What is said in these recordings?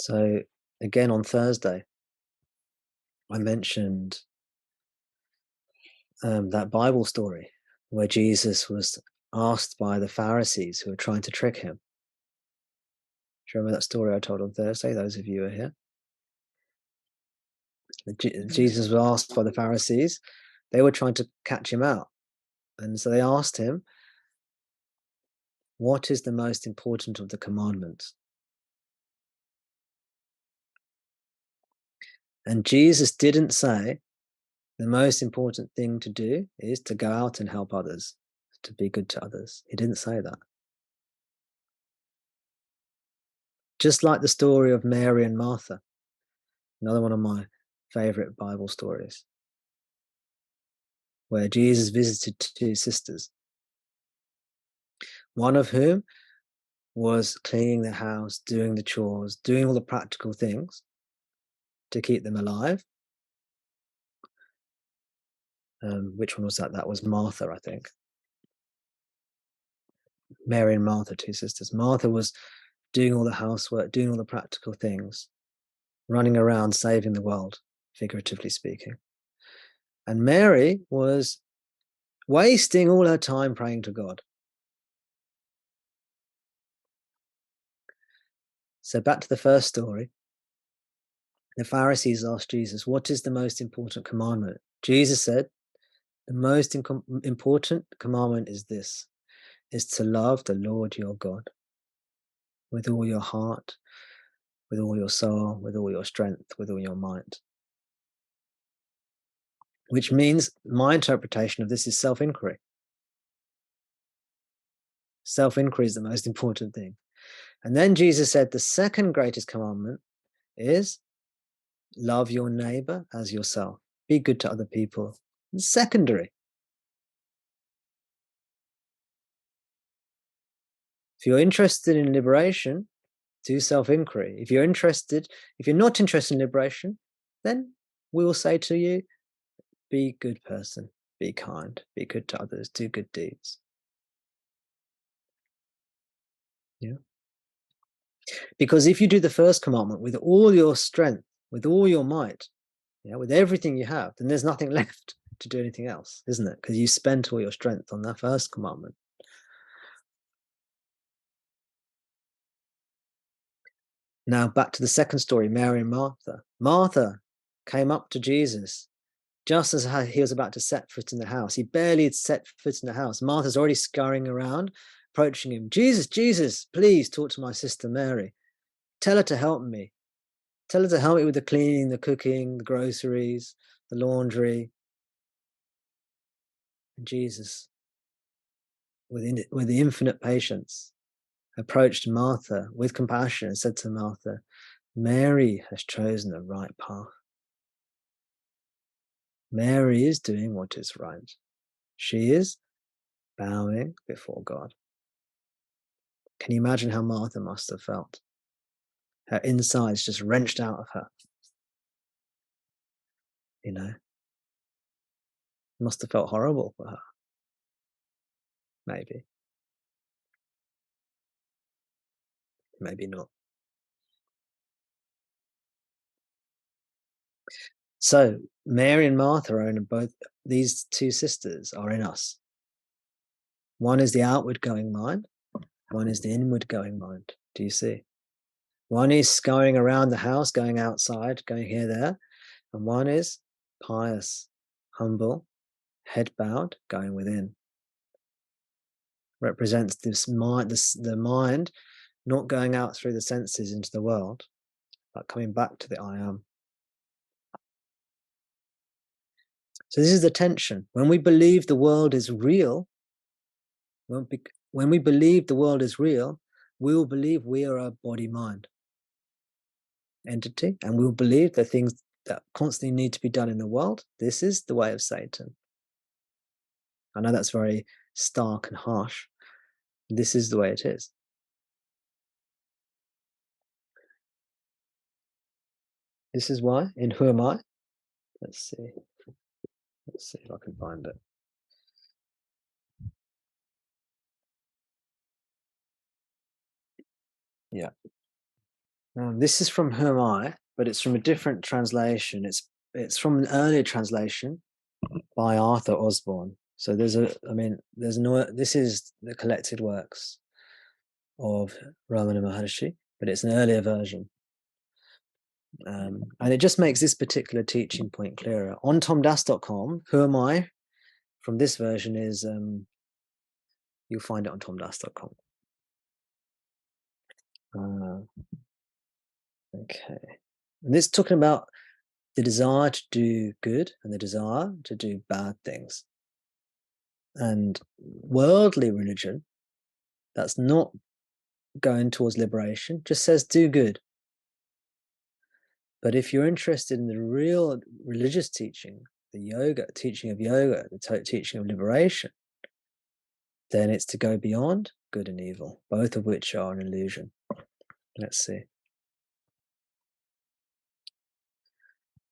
So again on Thursday, I mentioned that Bible story where Jesus was asked by the Pharisees who were trying to trick him. Do you remember that story I told on Thursday? Those of you who are here. Jesus was asked by the Pharisees. They were trying to catch him out. And so they asked him, what is the most important of the commandments? And Jesus didn't say the most important thing to do is to go out and help others, to be good to others. He didn't say that. Just like the story of Mary and Martha, another one of my favorite Bible stories, where Jesus visited two sisters, one of whom was cleaning the house, doing the chores, doing all the practical things to keep them alive. Which one was that? That was Martha, I think. Mary and Martha, two sisters. Martha was doing all the housework, doing all the practical things, running around saving the world, figuratively speaking. And Mary was wasting all her time praying to God. So back to the first story. The Pharisees asked Jesus, what is the most important commandment? Jesus said, the most important commandment is this, is to love the Lord your God with all your heart, with all your soul, with all your strength, with all your mind. Which means my interpretation of this is self-inquiry. Self-inquiry is the most important thing. And then Jesus said the second greatest commandment is love your neighbor as yourself. Be good to other people. It's secondary. If you're interested in liberation, do self-inquiry. If you're not interested in liberation, then we will say to you, be a good person, be kind, be good to others, do good deeds. Yeah. Because if you do the first commandment with all your strength, with all your might, yeah, with everything you have, then there's nothing left to do anything else, isn't it? Because you spent all your strength on that first commandment. Now back to the second story, Mary and Martha. Martha came up to Jesus just as he was about to set foot in the house. He barely had set foot in the house. Martha's already scurrying around, approaching him. Jesus, Jesus, please talk to my sister Mary. Tell her to help me. Tell her to help me with the cleaning, the cooking, the groceries, the laundry. And Jesus, with the infinite patience, approached Martha with compassion and said to Martha, Mary has chosen the right path. Mary is doing what is right. She is bowing before God. Can you imagine how Martha must have felt? Her insides just wrenched out of her. You know, must have felt horrible for her. Maybe. Maybe not. So Mary and Martha are in both. These two sisters are in us. One is the outward going mind. One is the inward going mind. Do you see? One is scurrying around the house, going outside, going here, there. And one is pious, humble, head bowed, going within. Represents this mind, the mind not going out through the senses into the world, but coming back to the I am. So this is the tension. When we believe the world is real, when we believe the world is real, we will believe we are a body-mind entity, and we will believe the things that constantly need to be done in the world. This is the way of Satan. I know that's very stark and harsh. This is the way it is. This is why, in Who Am I? Let's see. Let's see if I can find it. Yeah. This is from Who Am I, but it's from a different translation. It's from an earlier translation by Arthur Osborne. So this is the collected works of Ramana Maharshi, but it's an earlier version. And it just makes this particular teaching point clearer. On tomdas.com, Who Am I, from this version is, you'll find it on tomdas.com. Okay. And this is talking about the desire to do good and the desire to do bad things. And worldly religion, that's not going towards liberation, just says do good. But if you're interested in the real religious teaching, the yoga, teaching of yoga, the teaching of liberation, then it's to go beyond good and evil, both of which are an illusion. Let's see.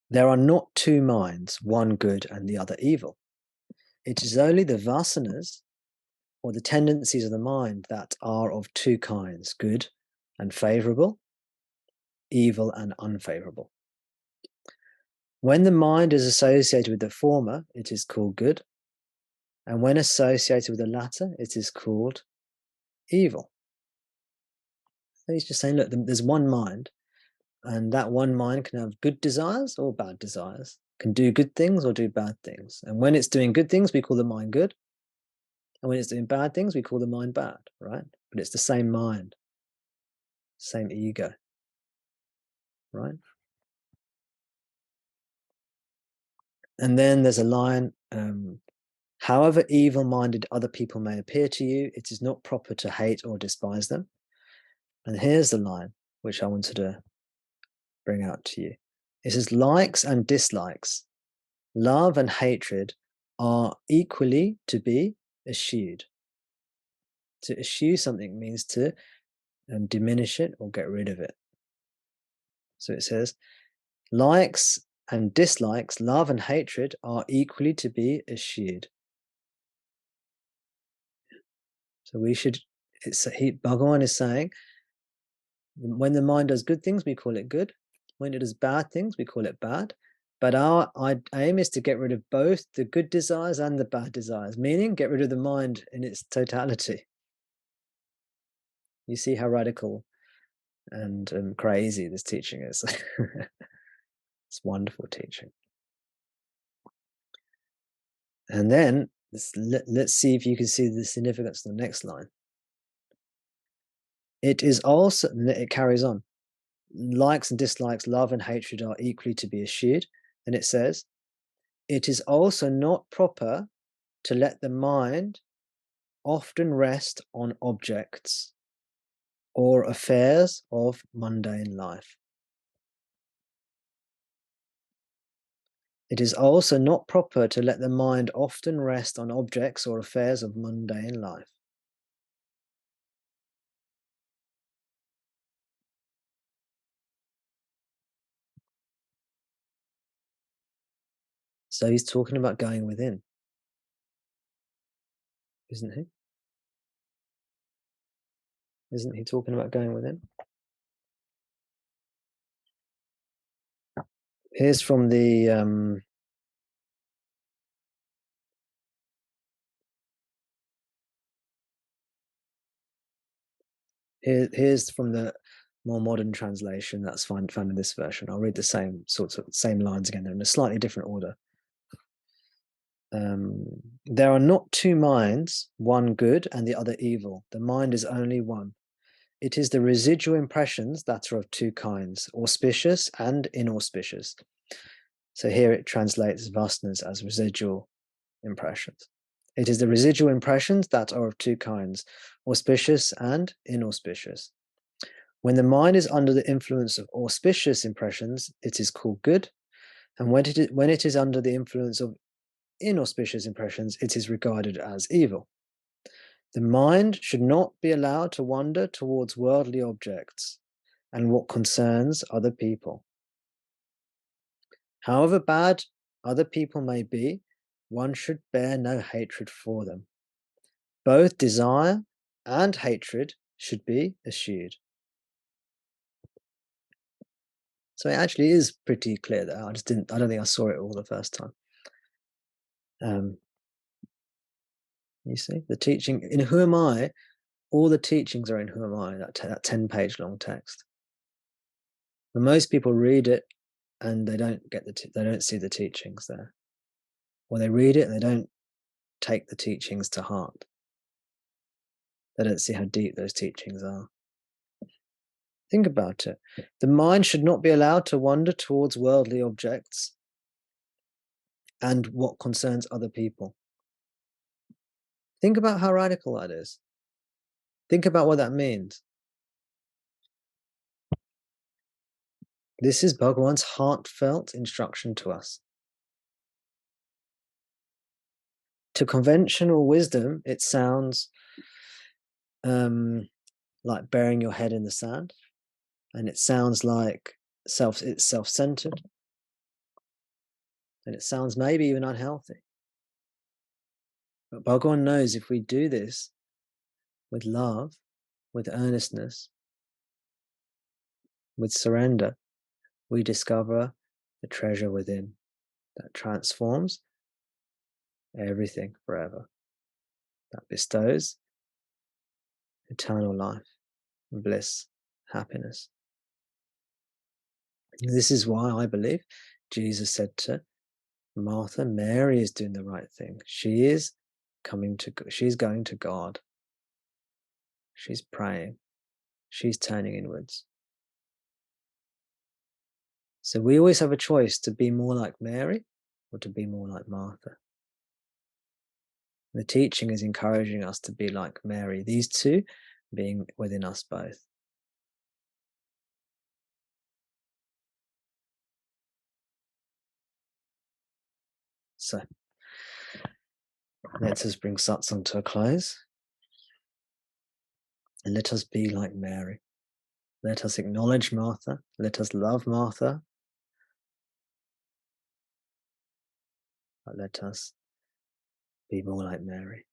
There are not two minds, one good and the other evil. It is only the vasanas, or the tendencies of the mind, that are of two kinds, good and favorable, evil and unfavorable. When the mind is associated with the former, it is called good, and when associated with the latter, it is called evil. So he's just saying, look, there's one mind, and that one mind can have good desires or bad desires, can do good things or do bad things. And when it's doing good things, we call the mind good. And when it's doing bad things, we call the mind bad, right? But it's the same mind, same ego, right? And then there's a line, however evil-minded other people may appear to you, it is not proper to hate or despise them. And here's the line, which I wanted to bring out to you. It says, likes and dislikes, love and hatred are equally to be eschewed. To eschew something means to diminish it or get rid of it. So it says, likes and dislikes, love and hatred are equally to be eschewed. So we should, Bhagavan is saying, when the mind does good things, we call it good. When it does bad things, we call it bad. But our aim is to get rid of both the good desires and the bad desires, meaning get rid of the mind in its totality. You see how radical and crazy this teaching is. It's wonderful teaching. And then let's see if you can see the significance of the next line. It is also, it carries on, likes and dislikes, love and hatred are equally to be eschewed. And it says, it is also not proper to let the mind often rest on objects or affairs of mundane life. It is also not proper to let the mind often rest on objects or affairs of mundane life. So he's talking about going within, isn't he? Isn't he talking about going within? Here's from the here's from the more modern translation that's found in this version. I'll read the same lines again. They're in a slightly different order. There are not two minds, one good and the other evil. The mind is only one. It is the residual impressions that are of two kinds, auspicious and inauspicious. So here it translates vasanas as residual impressions. It is the residual impressions that are of two kinds, auspicious and inauspicious. When the mind is under the influence of auspicious impressions, it is called good. And when it is under the influence of inauspicious impressions, it is regarded as evil. The mind should not be allowed to wander towards worldly objects and what concerns other people. However bad other people may be, one should bear no hatred for them. Both desire and hatred should be eschewed. So it actually is pretty clear there. I don't think I saw it all the first time. You see, the teaching in Who Am I, all the teachings are in Who Am I, that 10-page long text. And most people read it and they don't get they don't see the teachings there. Or they read it and they don't take the teachings to heart. They don't see how deep those teachings are. Think about it. The mind should not be allowed to wander towards worldly objects and what concerns other people. Think about how radical that is. Think about what that means. This is Bhagavan's heartfelt instruction to us. To conventional wisdom, it sounds like burying your head in the sand, and it sounds like it's self-centered, and it sounds maybe even unhealthy. But Bhagavan knows if we do this with love, with earnestness, with surrender, we discover the treasure within that transforms everything forever, that bestows eternal life, bliss, happiness. This is why I believe Jesus said to Martha, Mary is doing the right thing. She's going to God. She's praying. She's turning inwards. So we always have a choice to be more like Mary or to be more like Martha. The teaching is encouraging us to be like Mary, these two being within us both. So let us bring Satsang to a close. And let us be like Mary. Let us acknowledge Martha. Let us love Martha. But let us be more like Mary.